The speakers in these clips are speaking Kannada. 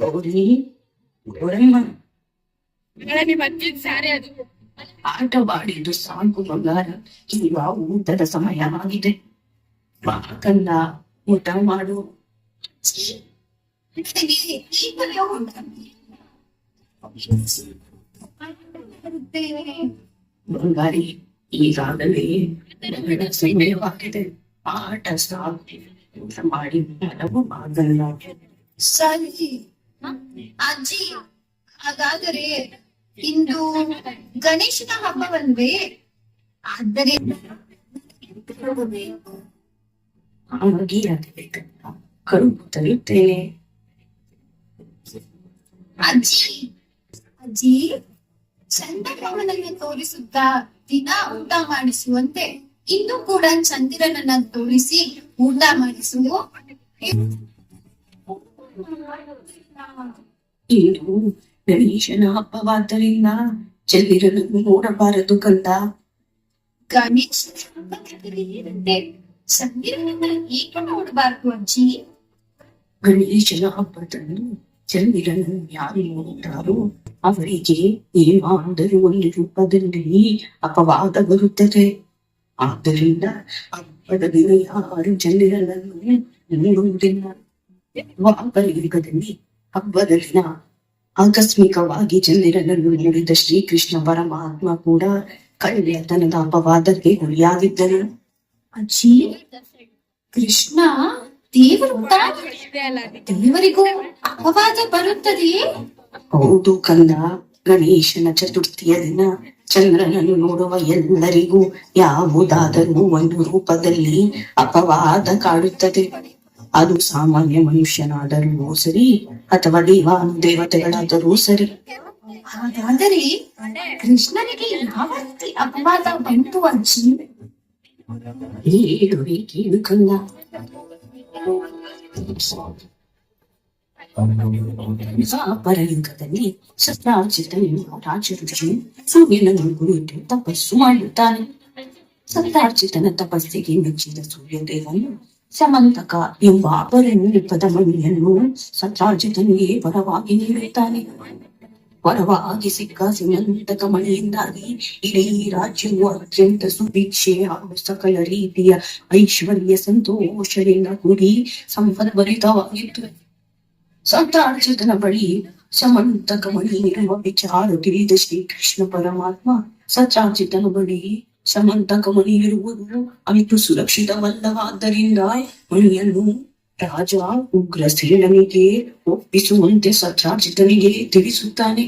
ಗೌರಿ, ಗೌರಮ್ಮ, ಆಟವಾಡಿದ್ದು ಸಾಕು ಬಂಗಾರ. ಈಗ ಊಟದ ಸಮಯ ಆಗಿದೆ. ಬಾಕಲ್ಲ, ಊಟ ಮಾಡು. ಬಂಗಾರಿ, ಈಗಾಗಲೇ ಸಮಯವಾಗಿದೆ. ಆಟ ಸಾಕು, ಊಟ ಮಾಡಿ ಮಲಗು. ಬಾಗಲ್ಲ. ಸರಿ ಅಜ್ಜಿ, ಹಾಗಾದರೆ ಇಂದು ಗಣೇಶನ ಹಬ್ಬವಲ್ವೇ? ಆದ್ದರಿಂದ ಕರುಬು ತರುತ್ತೇನೆ. ಅಜ್ಜಿ, ಅಜ್ಜಿ ಚಂದ್ರಗ್ರಹಣವನ್ನು ತೋರಿಸುತ್ತಾ ದಿನ ಊಟ ಮಾಡಿಸುವಂತೆ ಇಂದು ಕೂಡ ಚಂದಿರನನ್ನ ತೋರಿಸಿ ಊಟ ಮಾಡಿಸುವ. ಇಂದು ಗಣೇಶನ ಹಬ್ಬವಾದ್ದರಿಂದ ಚಂದಿರನನ್ನು ನೋಡಬಾರದು ಕಂದ. ಗಣೇಶನ ಹಬ್ಬದಂತೆ ಚಂದಿರನನ್ನ ಏಕೆ ನೋಡಬಾರದು ಅಜ್ಜಿ? ಗಣೇಶನ ಹಬ್ಬದಂದು ಚಂದಿರನನ್ನು ಯಾರು ನೋಡುತ್ತಾರೋ ಅವರಿಗೆ ಏನಾದರೂ ಒಂದು ರೂಪದಲ್ಲಿ ಅಪವಾದ ಬರುತ್ತದೆ. ಆದ್ದರಿಂದ ಹಬ್ಬದ ದಿನ ಯಾರು ಚಂದಿರನನ್ನು ನೋಡುವುದಿಲ್ಲ. ಯುಗದಲ್ಲಿ ಹಬ್ಬದ ದಿನ ಆಕಸ್ಮಿಕವಾಗಿ ಚಂದಿರನನ್ನು ನೋಡಿದ ಶ್ರೀಕೃಷ್ಣ ಪರಮಾತ್ಮ ಕೂಡ ಕಳ್ಳತನದ ಅಪವಾದಕ್ಕೆ ಗುರಿಯಾಗಿದ್ದರು. ಅಜ್ಜಿ, ಕೃಷ್ಣ ದೇವರು ದೇವರಿಗೂ ಅಪವಾದ ಬರುತ್ತದೆಯೇ? ಹೌದು ಕಂದ. ಗಣೇಶನ ಚತುರ್ಥಿಯ ದಿನ ಚಂದ್ರನನ್ನು ನೋಡುವ ಎಲ್ಲರಿಗೂ ಯಾವುದಾದರೂ ಒಂದು ರೂಪದಲ್ಲಿ ಅಪವಾದ ಕಾಡುತ್ತದೆ. ಅದು ಸಾಮಾನ್ಯ ಮನುಷ್ಯನಾದರೂ ಸರಿ ಅಥವಾ ದೇವಾನು ದೇವತೆಗಳಾದರೂ ಸರಿ. ಹಾಗಾದರೆ ಕೃಷ್ಣನಿಗೆ ಯಾವ ರೀತಿ ಅಪವಾದ ಬಂತು ಅಜ್ಜಿ? ಕೇಳು ಕಂದ. ಪರಯುಗದಲ್ಲಿ ಸತ್ರಾಜಿತ ರಾಜ ಋಷಿ ಸೂರ್ಯನನ್ನು ಕುರಿತು ತಪಸ್ಸು ಮಾಡುತ್ತಾನೆ. ಸತ್ರಾರ್ಜಿತನ ತಪಸ್ಸಿಗೆ ಮೆಚ್ಚಿದ ಸೂರ್ಯದೇವನು ಸಮಂತಕ ಎಂಬ ಅಪರೂಪದ ಮಣಿಯನ್ನು ಸತ್ರಾಜಿತನಿಗೆ ವರವಾಗಿ ನೀಡುತ್ತಾನೆ. ವರವಾಗಿ ಸಿಕ್ಕ ಸಮಂತಕ ಮಣಿಯಿಂದಾಗಿ ಇಡೀ ರಾಜ್ಯವು ಅತ್ಯಂತ ಸುಭಿಕ್ಷೆ ಹಾಗೂ ಸಕಲ ರೀತಿಯ ಐಶ್ವರ್ಯ ಸಂತೋಷದಿಂದ ಕೂಡಿ ಸಂಪದ್ಭರಿತವಾಗಿತ್ತು. ಸತ್ರಾರ್ಜಿತನ ಬಳಿ ಸಮಂತಕ ಮಣಿ ಇರುವ ವಿಚಾರ ತಿಳಿದ ಶ್ರೀಕೃಷ್ಣ ಪರಮಾತ್ಮ ಸತ್ರಾರ್ಜಿತನ ಬಳಿ ಸಮಂತಕ ಮಣಿ ಇರುವುದು ಅಷ್ಟು ಸುರಕ್ಷಿತವಲ್ಲವಾದ್ದರಿಂದ ಮಣಿಯನ್ನು ರಾಜ ಉಗ್ರಸೇನನಿಗೆ ಒಪ್ಪಿಸುವಂತೆ ಸತ್ರಾರ್ಜಿತನಿಗೆ ತಿಳಿಸುತ್ತಾನೆ.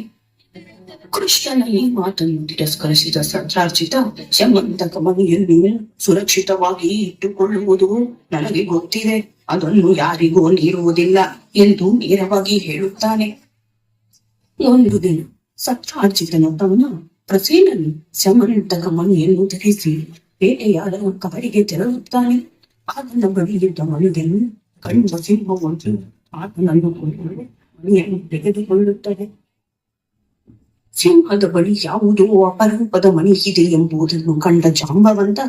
ಕೃಷ್ಣನ ಈ ಮಾತನ್ನು ತಿರಸ್ಕರಿಸಿದ ಸತ್ರಾರ್ಜಿತ ಸಮಂತಕ ಮಣಿಯನ್ನು ಸುರಕ್ಷಿತವಾಗಿ ಇಟ್ಟುಕೊಳ್ಳುವುದು ನನಗೆ ಗೊತ್ತಿದೆ, ಅದನ್ನು ಯಾರಿಗೂ ನೀಡುವುದಿಲ್ಲ ಎಂದು ನೇರವಾಗಿ ಹೇಳುತ್ತಾನೆ. ಒಂದು ದಿನ ಸತ್ರಾರ್ಜಿತನ ತಮ್ಮ ಪ್ರಸೇನನು ಸಮಂತಕ ಮಣಿಯನ್ನು ಧರಿಸಿ ಬೇಟೆಯಾಡಲು ಕಾಡಿಗೆ ತೆರಳುತ್ತಾನೆ. ಆತನ ಬಳಿಯಿದ್ದ ಮಣಿಯನ್ನು ಕಂಡ ಸಿಂಹವನ್ನು ಆತನನ್ನು ಕೊಂದು ಮಣಿಯನ್ನು ತೆಗೆದುಕೊಳ್ಳುತ್ತದೆ. ಸಿಂಹದ ಬಳಿ ಯಾವುದೋ ಅಪರೂಪದ ಮಣಿ ಇದೆ ಎಂಬುದನ್ನು ಕಂಡ ಜಾಂಬವಂತ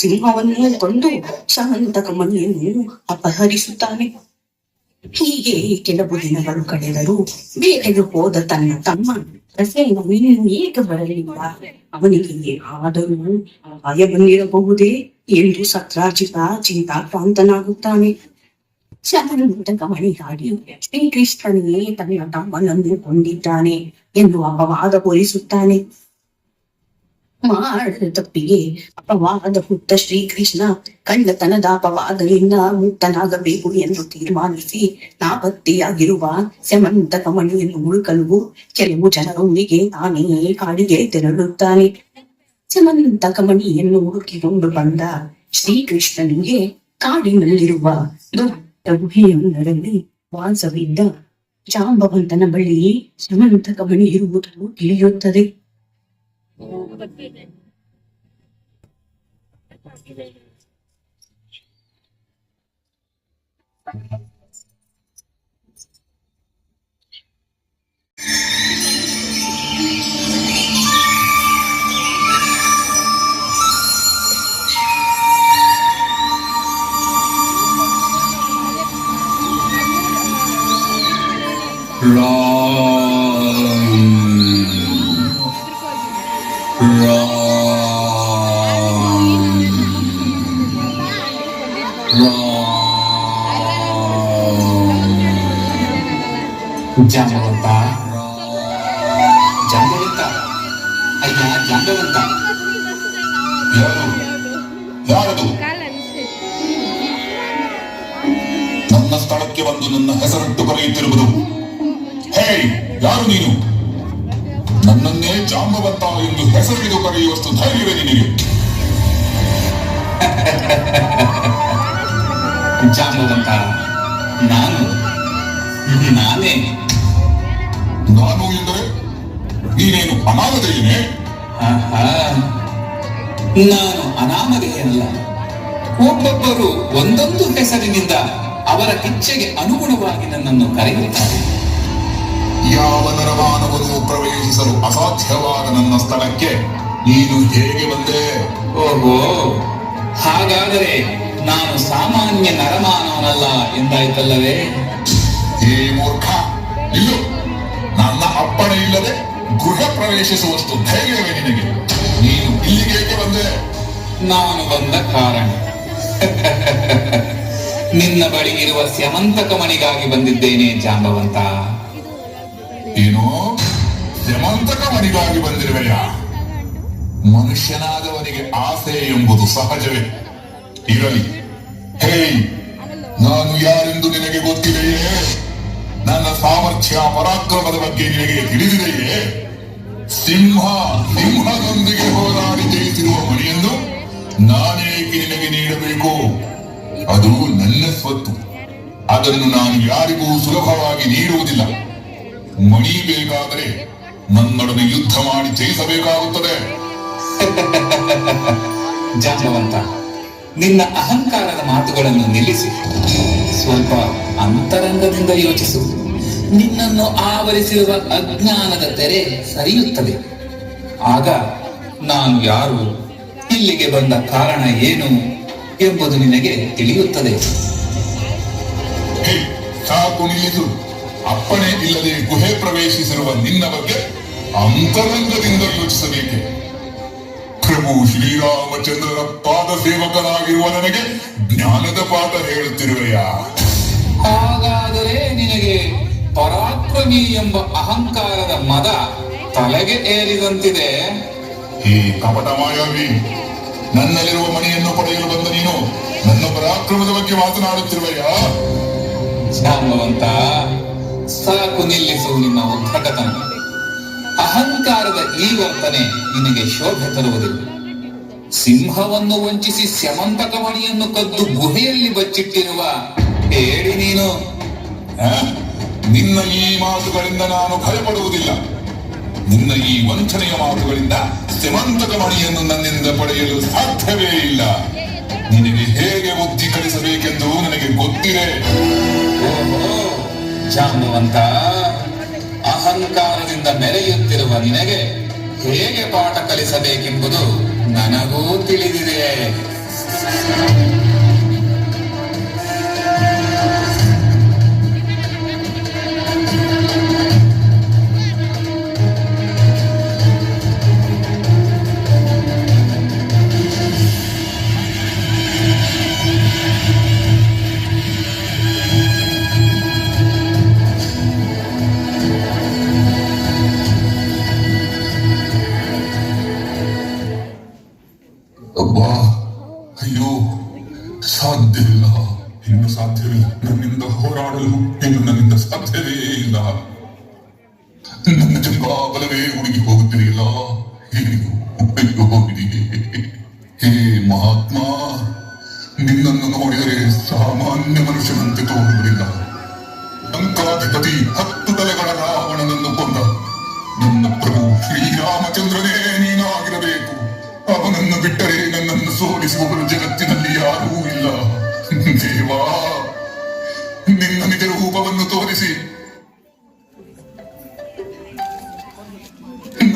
ಸಿಂಹವನ್ನು ಕೊಂದು ಸಮಂತಕ ಮಣಿಯನ್ನು ಅಪಹರಿಸುತ್ತಾನೆ. ಹೀಗೆ ಕೆಲವು ದಿನಗಳು ಕಳೆದರೂ ಬೇಟೆಗೆ ಹೋದ ತನ್ನ ತಮ್ಮ ಪ್ರಸೇನನು ಇನ್ನೂ ಏಕೆ ಬರಲಿಲ್ಲ, ಅವನಿಗೆ ಆದರೂ ಅಪಾಯ ಬಂದಿರಬಹುದೇ ಎಂದು ಸತ್ರಾರ್ಜಿತ ಚಿಂತಾಕ್ರಾಂತನಾಗುತ್ತಾನೆ. ಶಾಂತಕಮಣಿಗಾಗಿ ಶ್ರೀಕೃಷ್ಣನೇ ತನ್ನ ತಮ್ಮನನ್ನು ಕೊಂದಿದ್ದಾನೆ ಎಂದು ಅಪವಾದ ಹೊರಿಸುತ್ತಾನೆ. ಮಾಡಿದ ತಪ್ಪಿಗೆ ಅಪವಾದ ಹುಟ್ಟ ಶ್ರೀಕೃಷ್ಣ ಕಳ್ಳತನದ ಅಪವಾದದಿಂದ ಮುಕ್ತನಾಗಬೇಕು ಎಂದು ತೀರ್ಮಾನಿಸಿ ನಾಪತ್ತೆಯಾಗಿರುವ ಸ್ಯಮಂತಕ ಮಣಿಯನ್ನು ಹುಡುಕಲು ಕೆಲವು ಜನರೊಂದಿಗೆ ತಾನೇ ಕಾಡಿಗೆ ತೆರಳುತ್ತಾನೆ. ಸ್ಯಮಂತಕ ಮಣಿಯನ್ನು ಹುಡುಕಿಕೊಂಡು ಬಂದ ಶ್ರೀಕೃಷ್ಣನಿಗೆ ಕಾಡಿನಲ್ಲಿರುವ ದೊಡ್ಡ ಗುಹೆಯೊಂದರಲ್ಲಿ ವಾಸವಿದ್ದ ಜಾಂಬವಂತನ ಬಳಿ ಸ್ಯಮಂತಕ ಮಣಿ ಇರುವುದು ತಿಳಿಯುತ್ತದೆ. ಜಾಂಬವಂತ, ಜಾಂಬವಂತ, ಅಯ್ಯ ಜಾಂಬವಂತ. ಯಾರದು? ನನ್ನ ಸ್ಥಳಕ್ಕೆ ಬಂದು ನನ್ನ ಹೆಸರಿಟ್ಟು ಕರೆಯುತ್ತಿರುವುದು. ಹೇ, ಯಾರು ನೀನು? ನನ್ನನ್ನೇ ಜಾಂಬವಂತ ಎಂದು ಹೆಸರಿದು ಕರೆಯುವಷ್ಟು ಧೈರ್ಯವೇ ನಿನಗೆ? ಜಾಂಬವಂತ, ನಾನೇ. ನಾನು ಎಂದರೆ ನೀನೇನು ಅನಾಮಧೇಯನೇ? ನಾನು ಅನಾಮಧೇಯನಲ್ಲ. ಒಬ್ಬೊಬ್ಬರು ಒಂದೊಂದು ಹೆಸರಿನಿಂದ ಅವರ ಇಚ್ಛೆಗೆ ಅನುಗುಣವಾಗಿ ನನ್ನನ್ನು ಕರೆಯುತ್ತಾರೆ. ಯಾವ ನರಮಾನವನು ಪ್ರವೇಶಿಸಲು ಅಸಾಧ್ಯವಾದ ನನ್ನ ಸ್ಥಳಕ್ಕೆ ನೀನು ಹೇಗೆ ಬಂದೆ? ಓಹೋ, ಹಾಗಾದರೆ ನಾನು ಸಾಮಾನ್ಯ ನರಮಾನವನಲ್ಲ ಎಂದಾಯ್ತಲ್ಲವೇ? ಹೇ ಮೂರ್ಖ, ಇಲ್ಲೂ ನನ್ನ ಅಪ್ಪಣೆ ಇಲ್ಲದೆ ಗೃಹ ಪ್ರವೇಶಿಸುವಷ್ಟು ಧೈರ್ಯವೇ ನಿನಗೆ? ನೀನು ಇಲ್ಲಿಗೆ ಏಕೆ ಬಂದೆ? ನಾನು ಬಂದ ಕಾರಣ ನಿನ್ನ ಬಳಿ ಇರುವ ಸ್ಯಮಂತಕ ಮಣಿಗಾಗಿ ಬಂದಿದ್ದೇನೆ ಜಾಂಬವಂತ. ಏನು, ಸ್ಯಮಂತಕ ಮಣಿಗಾಗಿ ಬಂದಿರುವೆಯಾ? ಮನುಷ್ಯನಾದವನಿಗೆ ಆಸೆ ಎಂಬುದು ಸಹಜವೇ. ಇರಲಿ. ಹೇ, ನಾನು ಯಾರೆಂದು ನಿನಗೆ ಗೊತ್ತಿದೆಯೇ? ನನ್ನ ಸಾಮರ್ಥ್ಯ ಪರಾಕ್ರಮದ ಬಗ್ಗೆ ನಿನಗೆ ತಿಳಿದಿದೆಯೇ? ಸಿಂಹದೊಂದಿಗೆ ಹೋರಾಡಿ ಜಯಿಸಿರುವ ಮಣಿಯನ್ನು ನಾನೇಕೆ ನಿನಗೆ ನೀಡಬೇಕು? ಅದು ನನ್ನ ಸ್ವತ್ತು. ಅದನ್ನು ನಾನು ಯಾರಿಗೂ ಸುಲಭವಾಗಿ ನೀಡುವುದಿಲ್ಲ. ಮಣಿ ಬೇಕಾದರೆ ನನ್ನೊಡನೆ ಯುದ್ಧ ಮಾಡಿ ಜಯಿಸಬೇಕಾಗುತ್ತದೆ. ಜಾಂಬವಂತ, ನಿನ್ನ ಅಹಂಕಾರದ ಮಾತುಗಳನ್ನು ನಿಲ್ಲಿಸಿ ಸ್ವಲ್ಪ ಅಂತರಂಗದಿಂದ ಯೋಚಿಸು. ನಿನ್ನನ್ನು ಆವರಿಸಿರುವ ಅಜ್ಞಾನದ ತೆರೆ ಸರಿಯುತ್ತದೆ. ಆಗ ನಾನು ಯಾರು, ಇಲ್ಲಿಗೆ ಬಂದ ಕಾರಣ ಏನು ಎಂಬುದು ನಿನಗೆ ತಿಳಿಯುತ್ತದೆ. ಸಾಕು, ನಿಲ್ಲಿಸು. ಅಪ್ಪಣೆ ಇಲ್ಲದೆ ಗುಹೆ ಪ್ರವೇಶಿಸಿರುವ ನಿನ್ನ ಬಗ್ಗೆ ಅಂತರಂಗದಿಂದ ಯೋಚಿಸಬೇಕೆ? ಪ್ರಭು ಶ್ರೀರಾಮಚಂದ್ರರ ಪಾದ ಸೇವಕನಾಗಿರುವ ನನಗೆ ಜ್ಞಾನದ ಪಾಠ ಹೇಳುತ್ತಿರುವೆಯಾ? ಹಾಗಾದರೆ ನಿನಗೆ ಪರಾಕ್ರಮಿ ಎಂಬ ಅಹಂಕಾರದ ಮದ ತಲೆಗೆ ಏರಿದಂತಿದೆ. ಹೇ ಕಪಟ ಮಾಯಾವಿ, ನನ್ನಲ್ಲಿರುವ ಮಣಿಯನ್ನು ಪಡೆಯಲು ಬಂದ ನೀನು ನನ್ನ ಪರಾಕ್ರಮದ ಬಗ್ಗೆ ಮಾತನಾಡುತ್ತಿರುವೆಯಾ? ಜಾಂಬವಂತ, ಸಾಕು, ನಿಲ್ಲಿಸು ನಿನ್ನ ಉದ್ಧಟತನ. ಅಹಂಕಾರದ ಈ ವರ್ತನೆ ನಿನಗೆ ಶೋಭೆ ತರುವುದಿಲ್ಲ. ಸಿಂಹವನ್ನು ವಂಚಿಸಿ ಸ್ಯಮಂತಕ ಮಣಿಯನ್ನು ಕದ್ದು ಗುಹೆಯಲ್ಲಿ ಬಚ್ಚಿಟ್ಟಿರುವ ಹೇಳಿ ನೀನು. ನಿನ್ನ ಈ ಮಾತುಗಳಿಂದ ನಾನು ಭಯಪಡುವುದಿಲ್ಲ. ನಿನ್ನ ಈ ವಂಚನೆಯ ಮಾತುಗಳಿಂದ ಸ್ಯಮಂತಕ ಮಣಿಯನ್ನು ನನ್ನಿಂದ ಪಡೆಯಲು ಸಾಧ್ಯವೇ ಇಲ್ಲ. ನಿನಗೆ ಹೇಗೆ ಬುದ್ಧಿ ಕಲಿಸಬೇಕೆಂದು ನನಗೆ ಗೊತ್ತಿದೆ. ಓಹೋ ಜಾಂಬವಂತ, ಅಹಂಕಾರದಿಂದ ಮೆರೆಯುತ್ತಿರುವ ನಿನಗೆ ಹೇಗೆ ಪಾಠ ಕಲಿಸಬೇಕೆಂಬುದು ನನಗೂ ತಿಳಿದಿದೆ. ಮಾಡಲು ಇನ್ನು ನನ್ನಿಂದ ಸಾಧ್ಯವೇ ಇಲ್ಲ. ನನ್ನ ಜನ್ಮಾಬಲವೇ ಹುಡುಗಿ ಹೋಗುತ್ತಿದೆಯಲ್ಲ. ಹೇ ಮಹಾತ್ಮ, ನಿನ್ನನ್ನು ನೋಡಿದರೆ ಸಾಮಾನ್ಯ ಮನುಷ್ಯನಂತೆ ತೋರುವುದಿಲ್ಲ. ಲಂಕಾಧಿಪತಿ 10 ತಲೆಗಳ ರಾವಣನನ್ನು ಕೊಂದ ನನ್ನ ಪ್ರಭು ಶ್ರೀರಾಮಚಂದ್ರನೇ ನೀನಾಗಿರಬೇಕು. ಅವನನ್ನು ಬಿಟ್ಟರೆ ನನ್ನನ್ನು ಸೋಲಿಸುವವರು ಜಗತ್ತಿನಲ್ಲಿ ಯಾರೂ ಇಲ್ಲ. ದೇವಾ, ನಿನ್ನ ನಿಜ ರೂಪವನ್ನು ತೋರಿಸಿ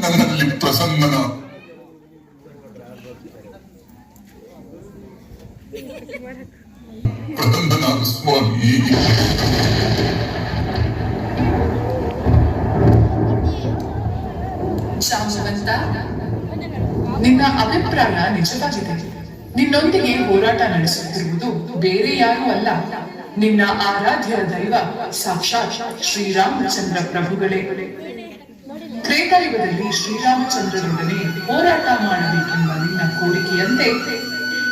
ನನ್ನಲ್ಲಿ ಪ್ರಸನ್ನನ. ಪ್ರಸನ್ನನಾದ ಸ್ವಾಮಿ. ಶಾಂತವಂತ, ನಿನ್ನ ಅಭಿಪ್ರಾಯ ನಿಜವಾಗಿದೆ. ನಿನ್ನೊಂದಿಗೆ ಹೋರಾಟ ನಡೆಸುತ್ತಿರುವುದು ಬೇರೆ ಯಾರೂ ಅಲ್ಲ, ನಿನ್ನ ಆರಾಧ್ಯ ದೈವ ಸಾಕ್ಷಾತ್ ಶ್ರೀರಾಮಚಂದ್ರ ಪ್ರಭುಗಳೇ. ತ್ರೇತಾಯುಗದಲ್ಲಿ ಶ್ರೀರಾಮಚಂದ್ರರೊಡನೆ ಹೋರಾಟ ಮಾಡಬೇಕೆಂಬ ನಿನ್ನ ಕೋರಿಕೆಯಂತೆ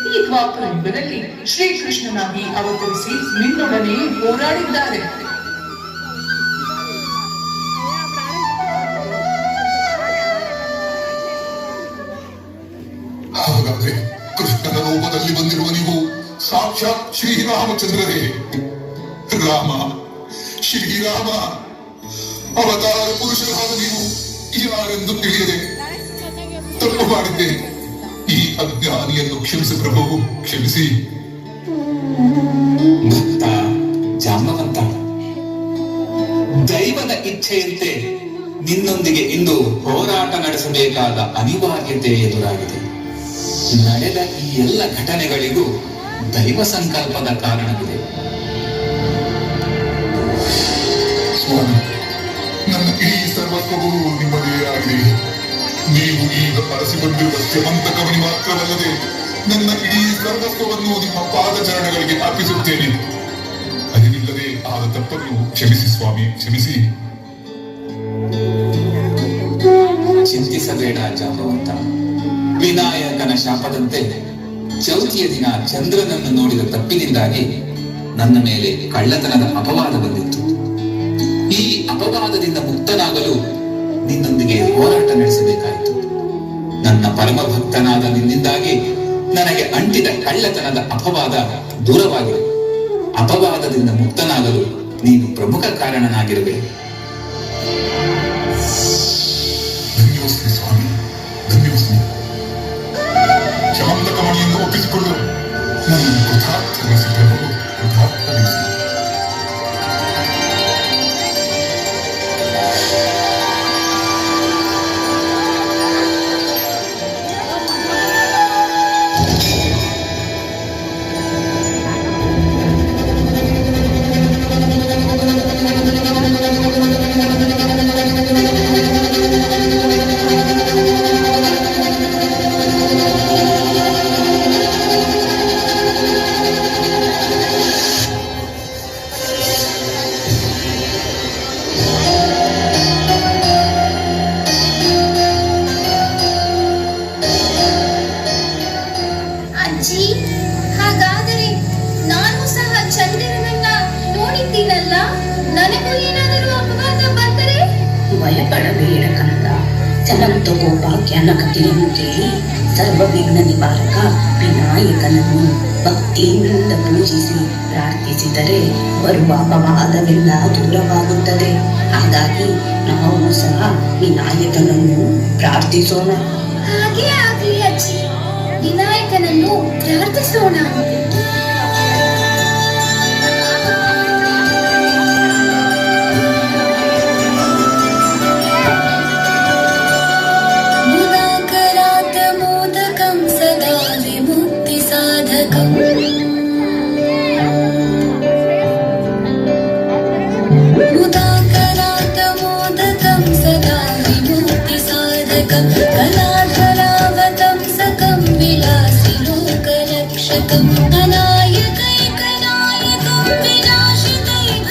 ಈ ದ್ವಾಪರ ಯುಗದಲ್ಲಿ ಶ್ರೀಕೃಷ್ಣನಾಗಿ ಅವತರಿಸಿ ನಿನ್ನೊಡನೆ ಹೋರಾಡಿದ್ದಾರೆ. ಹಾಗಾದ್ರೆ ಕೃಷ್ಣನ ರೂಪದಲ್ಲಿ ಬಂದಿರುವ ನೀವು ಸಾಕ್ಷಾತ್ ಶ್ರೀರಾಮಚಂದ್ರರೇ. ರಾಮ, ಶ್ರೀರಾಮ ಅವತಾರ ಪುರುಷರಾದ ನೀವು ಯಾರೆಂದು ತಿಳಿಯದೆ ತಪ್ಪು ಮಾಡಿದ್ದೆ. ಈ ಅಜ್ಞಾನಿಯನ್ನು ಕ್ಷಮಿಸಿ ಪ್ರಭು, ಕ್ಷಮಿಸಿ. ಭಕ್ತ ಜಾಂಬವಂತ, ದೈವದ ಇಚ್ಛೆಯಂತೆ ನಿನ್ನೊಂದಿಗೆ ಇಂದು ಹೋರಾಟ ನಡೆಸಬೇಕಾದ ಅನಿವಾರ್ಯತೆ ಎದುರಾಗಿದೆ. ನಡೆದ ಈ ಎಲ್ಲ ಘಟನೆಗಳಿಗೂ ದೈವ ಸಂಕಲ್ಪದ ಕಾರಣವಿದೆ. ಸ್ವಾಮಿ, ನನ್ನ ಈ ಸರ್ವಸ್ವವೂ ನಿಮ್ಮದೇ ಆಗಿದೆ. ನೀವು ಈಗ ಅರಸಿಕೊಂಡಿರುವ ಶ್ರೀಮಂತಕವನಿ ಮಾತ್ರವಲ್ಲದೆ ನನ್ನ ಇಡೀ ಸರ್ವಸ್ವವನ್ನು ನಿಮ್ಮ ಪಾದಚರಣಗಳಿಗೆ ಅರ್ಪಿಸುತ್ತೇನೆ. ಅರಿವಿಲ್ಲದೆ ಆದ ತಪ್ಪನ್ನು ಕ್ಷಮಿಸಿ ಸ್ವಾಮಿ, ಕ್ಷಮಿಸಿ. ಚಿಂತಿಸಬೇಡ ಜಾಂಬವಂತ. ವಿನಾಯಕನ ಶಾಪದಂತೆ ಚೌತಿಯ ದಿನ ಚಂದ್ರನನ್ನು ನೋಡಿದ ತಪ್ಪಿನಿಂದಾಗಿ ನನ್ನ ಮೇಲೆ ಕಳ್ಳತನದ ಅಪವಾದ ಬಂದಿತ್ತು. ಈ ಅಪವಾದದಿಂದ ಮುಕ್ತನಾಗಲು ನಿನ್ನೊಂದಿಗೆ ಹೋರಾಟ ನಡೆಸಬೇಕಾಯಿತು. ನನ್ನ ಪರಮ ಭಕ್ತನಾದ ನಿನ್ನಿಂದಾಗಿ ನನಗೆ ಅಂಟಿದ ಕಳ್ಳತನದ ಅಪವಾದ ದೂರವಾಗಿದೆ. ಅಪವಾದದಿಂದ ಮುಕ್ತನಾಗಲು ನೀನು ಪ್ರಮುಖ ಕಾರಣನಾಗಿರಬೇಕು. ಧನ್ಯವಾದ ಸ್ವಾಮಿ, ಧನ್ಯವಾದ. ಶಮಂತಕಮಣಿಯನ್ನು ಒಪ್ಪಿಸಿಕೊಂಡು ನನ್ನನ್ನು ಕೃತಾರ್ಥಗೊಳಿಸಿ ಪ್ರಭು, ಕೃತಾರ್ಥಗೊಳಿಸಿ. ಅಜ್ಜಿ, ಹಾಗಾದರೆ ನಾನು ಸಹ ಚಂದ್ರನನ್ನ ನೋಡಿದ್ದೀನಲ್ಲ, ನನಗೂ ಏನಾದರೂ ಅಪವಾದ ಬಂದರೆ? ಭಯಪಡಬೇಡ ಕಂದ. ಚಲಂತಗೋ ಭಾಗ್ಯನ ಕಥೆಯನ್ನು ಕೇಳಿ ಸರ್ವವಿಘ್ನ ನಿವಾರಕ ವಿನಾಯಕನನ್ನು ಭಕ್ತಿಯಿಂದ ಪೂಜಿಸಿ ಪ್ರಾರ್ಥಿಸಿದರೆ ಬರುವ ಅಪವಾದವೆಲ್ಲ ದೂರವಾಗುತ್ತದೆ. ಹಾಗಾಗಿ ನಾವು ಸಹ ವಿನಾಯಕನನ್ನು ಪ್ರಾರ್ಥಿಸೋಣ. ಹಾಗೆ ಆಗಲಿ ಅಜ್ಜಿ, ವಿನಾಯಕನನ್ನು ಪ್ರಾರ್ಥಿಸೋಣ. ಮುದಾಕರಾತ ಮೋದಕಂ ಸದಾ ವಿಮುಕ್ತಿ ಸಾಧಕಂ. ಮುದಾಕರಾತ ಮೋದಕಂ ಸದಾ ವಿಮುಕ್ತಿ ಸಾಧಕಂ. ಕಲಾಧರಾವತಂ ಸಕಂ ವಿಲಾಸಿ ಲೋಕರಕ್ಷಕಂ. ಅನಾಯಕೈಕನಾಯಕಂ ವಿನಾಶಿತೈರ್ಭದೈತ್ಯಕಂ.